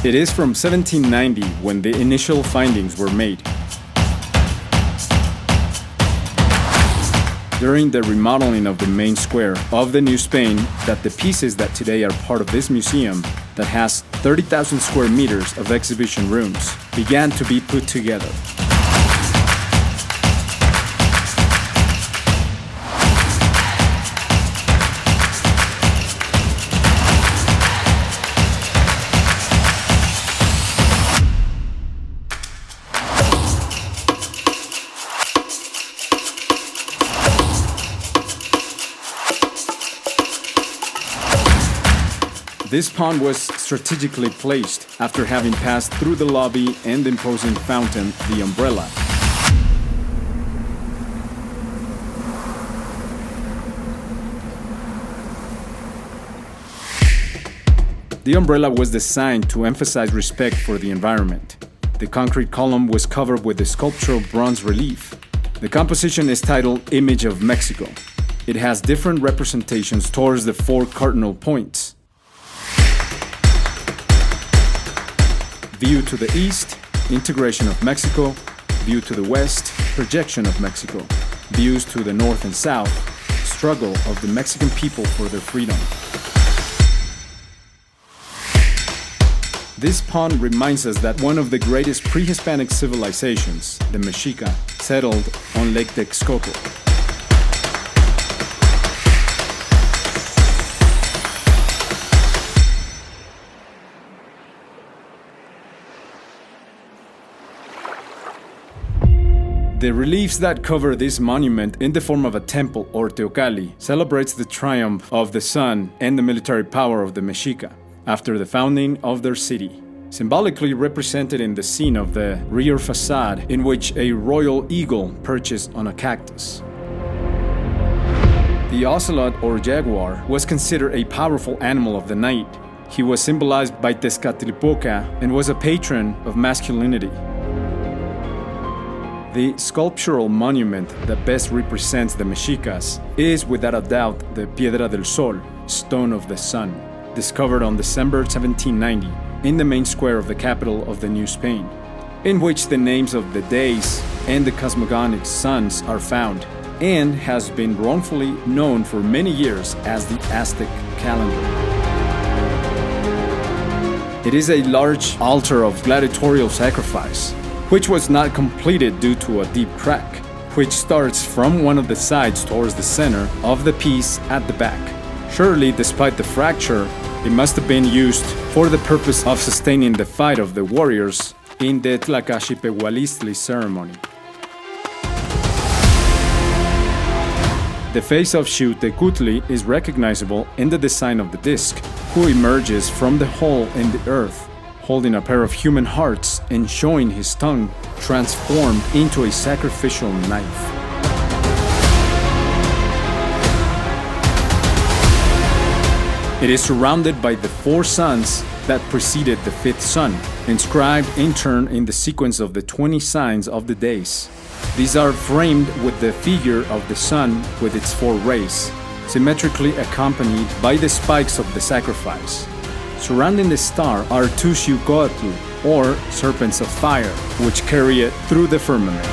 It is from 1790 when the initial findings were made. During the remodeling of the main square of the New Spain, that the pieces that today are part of this museum, that has 30,000 square meters of exhibition rooms, began to be put together. This pond was strategically placed after having passed through the lobby and the imposing fountain, the umbrella. The umbrella was designed to emphasize respect for the environment. The concrete column was covered with a sculptural bronze relief. The composition is titled Image of Mexico. It has different representations towards the four cardinal points. View to the east, integration of Mexico. View to the west, projection of Mexico. Views to the north and south, struggle of the Mexican people for their freedom. This pond reminds us that one of the greatest pre-Hispanic civilizations, the Mexica, settled on Lake Texcoco. The reliefs that cover this monument in the form of a temple or Teocalli celebrates the triumph of the sun and the military power of the Mexica after the founding of their city, symbolically represented in the scene of the rear facade in which a royal eagle perches on a cactus. The ocelot or jaguar was considered a powerful animal of the night. He was symbolized by Tezcatlipoca and was a patron of masculinity. The sculptural monument that best represents the Mexicas is without a doubt the Piedra del Sol, Stone of the Sun, discovered on December 1790 in the main square of the capital of the New Spain, in which the names of the days and the cosmogonic suns are found, and has been wrongfully known for many years as the Aztec calendar. It is a large altar of gladiatorial sacrifice, which was not completed due to a deep crack, which starts from one of the sides towards the center of the piece at the back. Surely, despite the fracture, it must have been used for the purpose of sustaining the fight of the warriors in the Tlacaxipehualistli ceremony. The face of Xiuhtecutli is recognizable in the design of the disc, who emerges from the hole in the earth, holding a pair of human hearts and showing his tongue transformed into a sacrificial knife. It is surrounded by the four suns that preceded the fifth sun, inscribed in turn in the sequence of the 20 signs of the days. These are framed with the figure of the sun with its four rays, symmetrically accompanied by the spikes of the sacrifice. Surrounding the star are two Xiuhtecutli, or serpents of fire, which carry it through the firmament.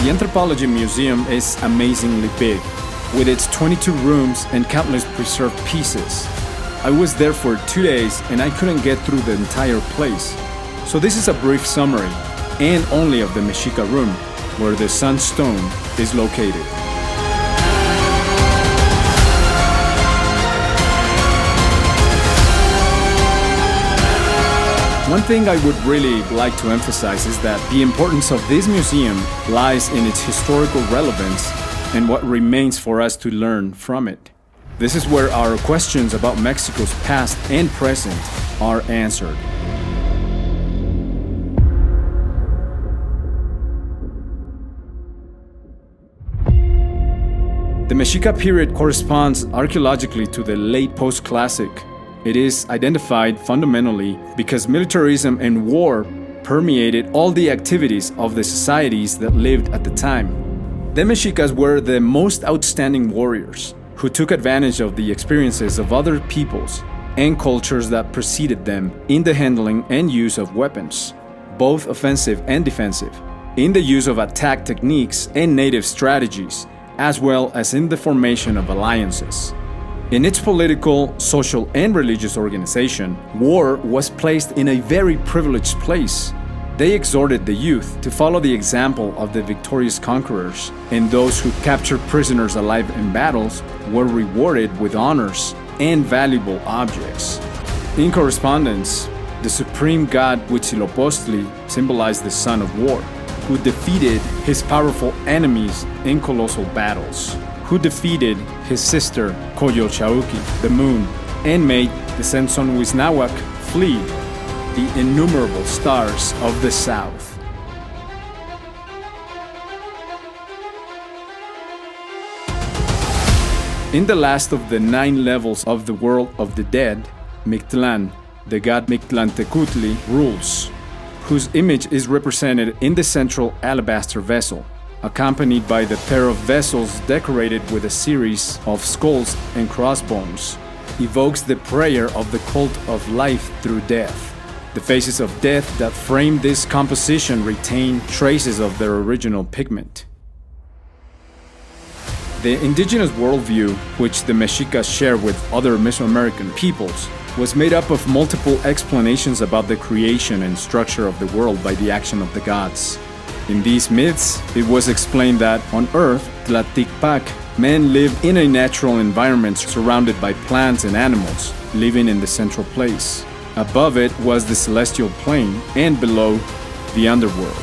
The Anthropology Museum is amazingly big, with its 22 rooms and countless preserved pieces. I was there for 2 days and I couldn't get through the entire place. So this is a brief summary, and only of the Mexica room, where the sunstone is located. One thing I would really like to emphasize is that the importance of this museum lies in its historical relevance and what remains for us to learn from it. This is where our questions about Mexico's past and present are answered. The Mexica period corresponds archaeologically to the late post-classic. It is identified fundamentally because militarism and war permeated all the activities of the societies that lived at the time. The Mexicas were the most outstanding warriors who took advantage of the experiences of other peoples and cultures that preceded them in the handling and use of weapons, both offensive and defensive, in the use of attack techniques and native strategies, as well as in the formation of alliances. In its political, social, and religious organization, war was placed in a very privileged place. They exhorted the youth to follow the example of the victorious conquerors, and those who captured prisoners alive in battles were rewarded with honors and valuable objects. In correspondence, the supreme god Huitzilopochtli symbolized the son of war, who defeated his powerful enemies in colossal battles, who defeated his sister Coyote, the moon, and made the Sensonhuiznahuac flee the innumerable stars of the south. In the last of the 9 levels of the world of the dead, Mictlan, the god Mictlantecutli, rules, whose image is represented in the central alabaster vessel, accompanied by the pair of vessels decorated with a series of skulls and crossbones, evokes the prayer of the cult of life through death. The faces of death that frame this composition retain traces of their original pigment. The indigenous worldview, which the Mexicas share with other Mesoamerican peoples, was made up of multiple explanations about the creation and structure of the world by the action of the gods. In these myths, it was explained that on Earth, Tlaticpac, men lived in a natural environment surrounded by plants and animals, living in the central place. Above it was the celestial plane, and below, the underworld.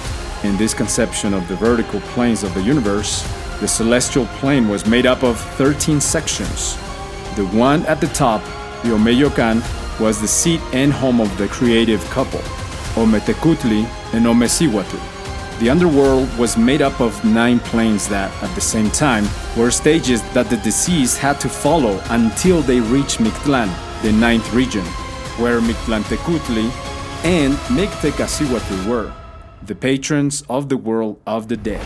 In this conception of the vertical planes of the universe, the celestial plane was made up of 13 sections. The one at the top, the Omeyocan, was the seat and home of the creative couple, Ometecutli and Omecihuatl. The underworld was made up of 9 planes that, at the same time, were stages that the deceased had to follow until they reached Mictlan, the 9th region, where Mictlantecutli and Mictecacihuatl were, the patrons of the world of the dead.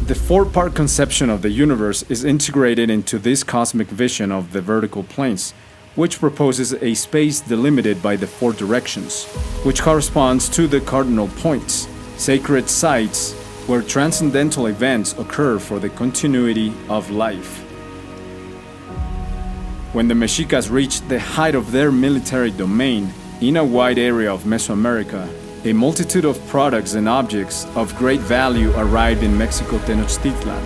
The 4-part conception of the universe is integrated into this cosmic vision of the vertical planes, which proposes a space delimited by the 4 directions, which corresponds to the cardinal points, sacred sites, where transcendental events occur for the continuity of life. When the Mexicas reached the height of their military domain in a wide area of Mesoamerica, a multitude of products and objects of great value arrived in Mexico Tenochtitlan.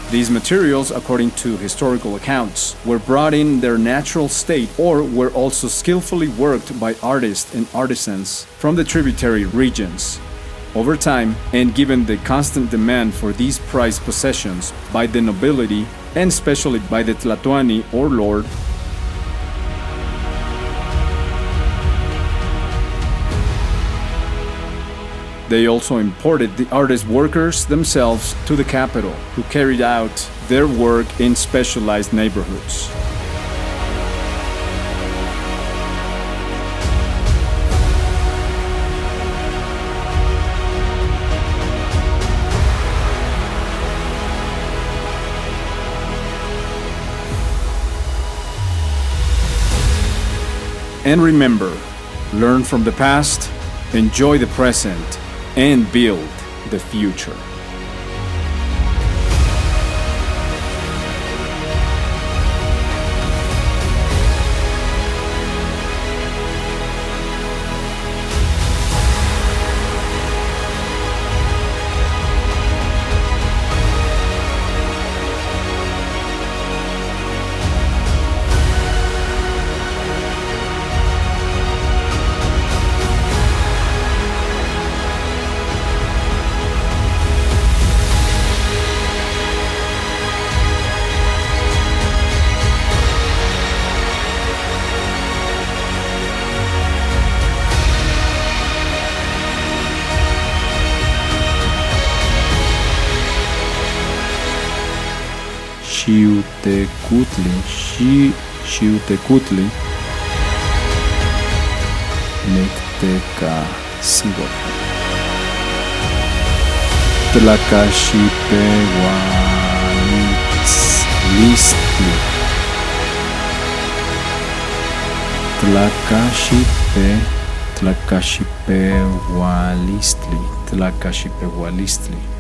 These materials, according to historical accounts, were brought in their natural state or were also skillfully worked by artists and artisans from the tributary regions. Over time, and given the constant demand for these prized possessions by the nobility, and especially by the Tlatoani or lord, they also imported the artist workers themselves to the capital, who carried out their work in specialized neighborhoods. And remember, learn from the past, enjoy the present, and build the future. Xiutecutli, Nictecasigo, Tlacaxipehualistli, Tlacaxipehualistli.